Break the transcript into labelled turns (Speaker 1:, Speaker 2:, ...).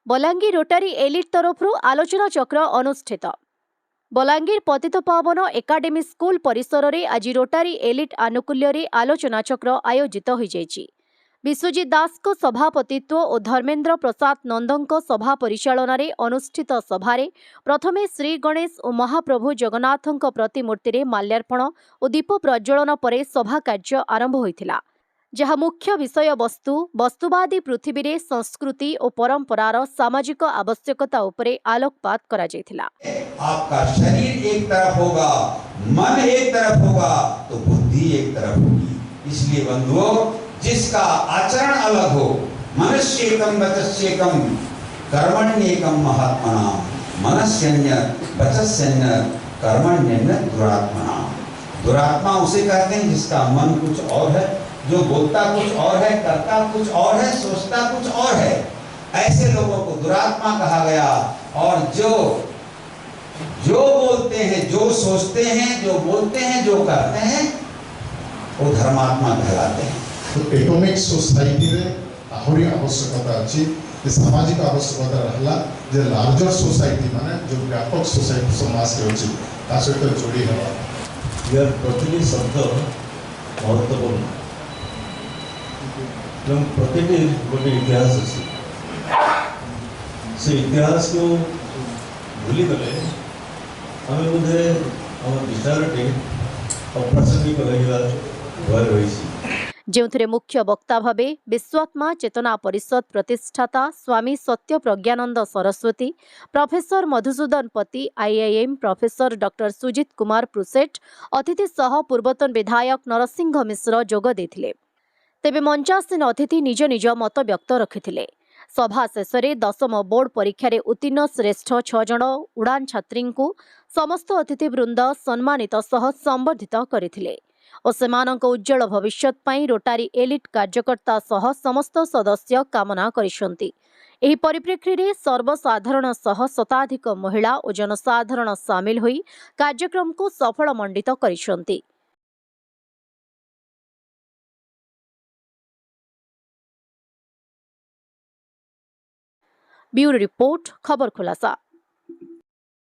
Speaker 1: Balangir रोटारी elite तरफ आलोचना चक्र अनुष्ठित। बलांगीर पतितपावन एकाडेमी स्कूल परिसर में आज रोटारी एलिट आनुकूल्य आलोचना चक्र आयोजित हो जाइछि। विश्वजीत दास को सभापतित्व और धर्मेन्द्र प्रसाद नंदों सभा परिचालन में अनुष्ठित सभारे प्रथमे श्री गणेश और महाप्रभु जगन्नाथों प्रतिमूर्ति में माल्यार्पण और दीप प्रज्वलन पर सभा कार्य आरंभ होइथिला, जहाँ मुख्य विषय वस्तु वस्तुवादी पृथ्वी रे संस्कृति और परंपरार सामाजिक आवश्यकता उपरे आलोकपात करा जायथिला।
Speaker 2: आपका शरीर एक तरफ होगा, मन एक तरफ होगा, तो बुद्धि एक तरफ होगी। इसलिए बंधुओं, जिसका आचरण अलग हो, मनस्येकम वचस्येकम कर्मण्येकम महात्मनाम, मनस्यन्य वचस्यन्य कर्मण्यन्य दुरात्मनाम। दुरात्मा उसे कहते हैं जिसका मन कुछ और है, जो बोलता कुछ और है, करता कुछ और है, सोचता कुछ और है। ऐसे लोगों को दुरात्मा कहा गया। और जो बोलते हैं, जो सोचते हैं, जो बोलते हैं, जो करते हैं, वो धर्मात्मा कहलाते हैं।
Speaker 3: तो एटॉमिक सोसाइटी रे आहुरी आवश्यकता अछि, सामाजिक आवश्यकता रहला जे लार्जर सोसाइटी माने जो व्यापक सोसाइटी समाज के अछि ता सहित जोड़ी हवा।
Speaker 4: यार प्रतिटी शब्द महत्वपूर्ण एवं प्रतिटी गोटे इतिहास अच्छी से इतिहास को भूली गले आम बोधे आम विचारटी अप्रासंगिक भय रही।
Speaker 1: जो मुख्य वक्ता भावे विश्वात्मा चेतना परिषद प्रतिष्ठाता स्वामी सत्य प्रज्ञानंद सरस्वती, प्रोफेसर मधुसूदन पति आईआईएम, प्रोफेसर डॉक्टर सुजित कुमार प्रुसेट, अतिथि सह पूर्वतन विधायक नरसिंह मिश्र जोग देथिले। तेबे मंचासीन अतिथि निज निज मत व्यक्त रखिथिले। सभा शेष में 10म बोर्ड परीक्षा रे उत्तीर्ण श्रेष्ठ 6 जन उड़ान छात्री को समस्त अतिथि वृंद सम्मानित सह संबर्धित करथिले और सेमानक उज्जवल भविष्यत पई रोटारी एलिट कार्यकर्ता सह समस्त सदस्य कामना करिसंती। एही परिप्रेक्षी रे सर्वसाधारण सह शताधिक महिला और जनसाधारण सामिल होई कार्यक्रम को सफल मंडित करिसंती। ब्यूरो रिपोर्ट, खबर खुलासा।